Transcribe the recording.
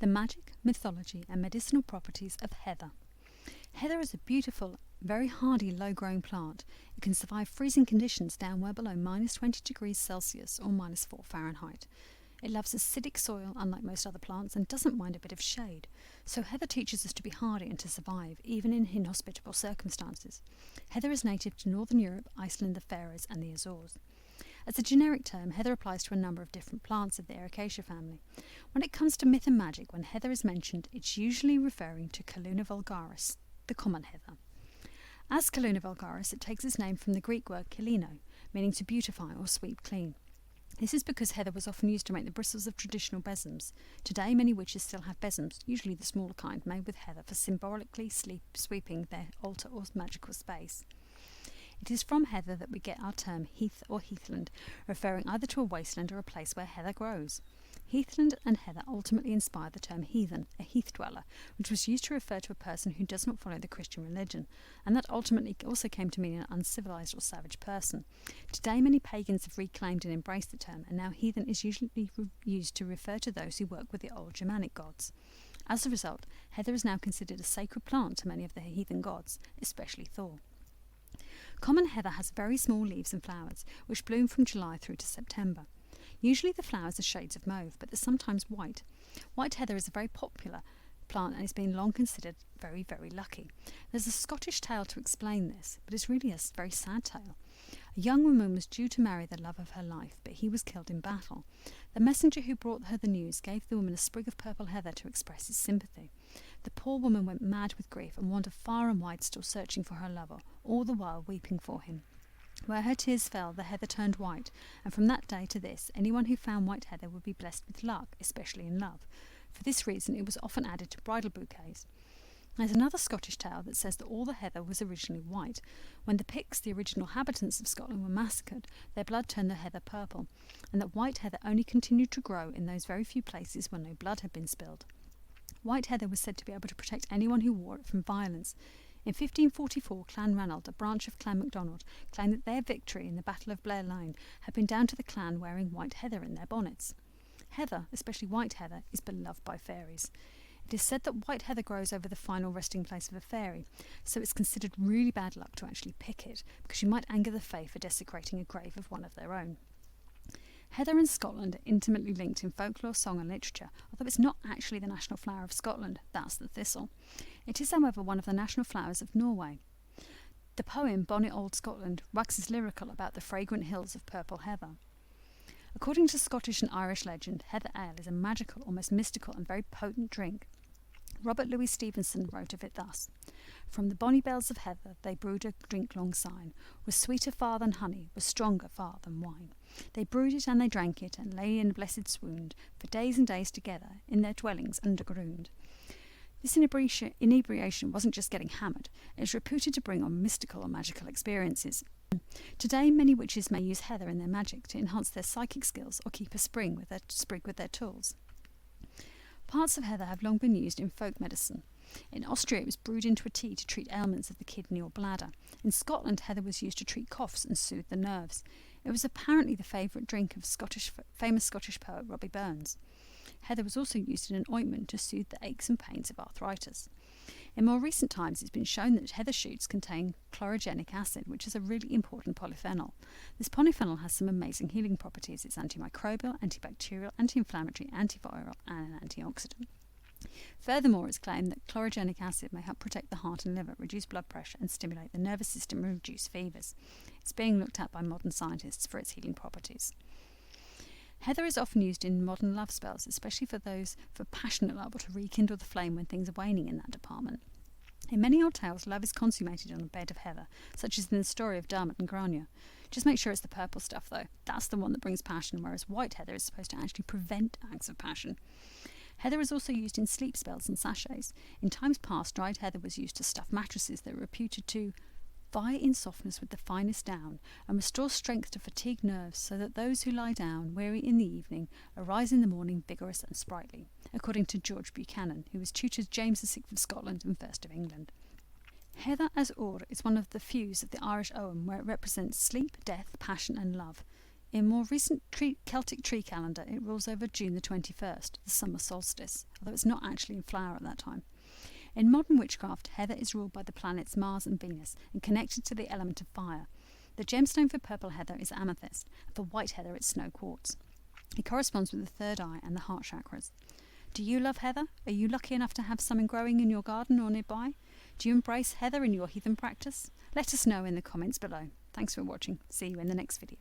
magic, mythology and medicinal properties of heather. Heather is a beautiful, very hardy low-growing plant. It can survive freezing conditions down well below -20 degrees Celsius or -4 Fahrenheit. It loves acidic soil, unlike most other plants, and doesn't mind a bit of shade. So heather teaches us to be hardy and to survive, even in inhospitable circumstances. Heather is native to Northern Europe, Iceland, the Fairies and the Azores. As a generic term, heather applies to a number of different plants of the Ericaceae family. When it comes to myth and magic, when heather is mentioned, it's usually referring to Calluna vulgaris, the common heather. As Calluna vulgaris, it takes its name from the Greek word kalino, meaning to beautify or sweep clean. This is because heather was often used to make the bristles of traditional besoms. Today, many witches still have besoms, usually the smaller kind, made with heather for symbolically sweeping their altar or magical space. It is from heather that we get our term heath or heathland, referring either to a wasteland or a place where heather grows. Heathland and heather ultimately inspired the term heathen, a heath dweller, which was used to refer to a person who does not follow the Christian religion, and that ultimately also came to mean an uncivilized or savage person. Today, many pagans have reclaimed and embraced the term, and now heathen is usually used to refer to those who work with the old Germanic gods. As a result, heather is now considered a sacred plant to many of the heathen gods, especially Thor. Common heather has very small leaves and flowers, which bloom from July through to September. Usually the flowers are shades of mauve, but they're sometimes white. White heather is a very popular plant and has been long considered very, very lucky. There's a Scottish tale to explain this, but it's really a very sad tale. A young woman was due to marry the love of her life, but he was killed in battle. The messenger who brought her the news gave the woman a sprig of purple heather to express his sympathy. The poor woman went mad with grief and wandered far and wide, still searching for her lover, all the while weeping for him. Where her tears fell, the heather turned white, and from that day to this, anyone who found white heather would be blessed with luck, especially in love. For this reason, it was often added to bridal bouquets. There's another Scottish tale that says that all the heather was originally white. When the Picts, the original inhabitants of Scotland, were massacred, their blood turned the heather purple, and that white heather only continued to grow in those very few places where no blood had been spilled. White heather was said to be able to protect anyone who wore it from violence. In 1544, Clan Ranald, a branch of Clan MacDonald, claimed that their victory in the Battle of Blair Lane had been down to the clan wearing white heather in their bonnets. Heather, especially white heather, is beloved by fairies. It is said that white heather grows over the final resting place of a fairy, so it's considered really bad luck to actually pick it, because you might anger the fae for desecrating a grave of one of their own. Heather in Scotland are intimately linked in folklore, song and literature, although it's not actually the national flower of Scotland, that's the thistle. It is, however, one of the national flowers of Norway. The poem Bonnie Old Scotland waxes lyrical about the fragrant hills of purple heather. According to Scottish and Irish legend, heather ale is a magical, almost mystical and very potent drink. Robert Louis Stevenson wrote of it thus: "From the bonny bells of heather they brewed a drink long syne, was sweeter far than honey, was stronger far than wine. They brewed it and they drank it, and lay in a blessed swoon, for days and days together, in their dwellings underground." This inebriation wasn't just getting hammered, it was reputed to bring on mystical or magical experiences. Today, many witches may use heather in their magic to enhance their psychic skills or keep a sprig with their tools. Parts of heather have long been used in folk medicine. In Austria, it was brewed into a tea to treat ailments of the kidney or bladder. In Scotland, heather was used to treat coughs and soothe the nerves. It was apparently the favourite drink of famous Scottish poet Robbie Burns. Heather was also used in an ointment to soothe the aches and pains of arthritis. In more recent times, it's been shown that heather shoots contain chlorogenic acid, which is a really important polyphenol. This polyphenol has some amazing healing properties. It's antimicrobial, antibacterial, anti-inflammatory, antiviral, and an antioxidant. Furthermore, it's claimed that chlorogenic acid may help protect the heart and liver, reduce blood pressure, and stimulate the nervous system and reduce fevers. It's being looked at by modern scientists for its healing properties. Heather is often used in modern love spells, especially for those for passionate love or to rekindle the flame when things are waning in that department. In many old tales, love is consummated on a bed of heather, such as in the story of Dermot and Grania. Just make sure it's the purple stuff, though. That's the one that brings passion, whereas white heather is supposed to actually prevent acts of passion. Heather is also used in sleep spells and sachets. In times past, dried heather was used to stuff mattresses that were reputed to vie in softness with the finest down, and restore strength to fatigued nerves, so that those who lie down weary in the evening arise in the morning vigorous and sprightly, according to George Buchanan, who was tutor to James VI of Scotland and first of England. Heather as Or is one of the feues of the Irish Ogham, where it represents sleep, death, passion and love. In more recent Celtic tree calendar, it rules over June the 21st, the summer solstice, although it's not actually in flower at that time. In modern witchcraft, heather is ruled by the planets Mars and Venus and connected to the element of fire. The gemstone for purple heather is amethyst, and for white heather it's snow quartz. It corresponds with the third eye and the heart chakras. Do you love heather? Are you lucky enough to have something growing in your garden or nearby? Do you embrace heather in your heathen practice? Let us know in the comments below. Thanks for watching. See you in the next video.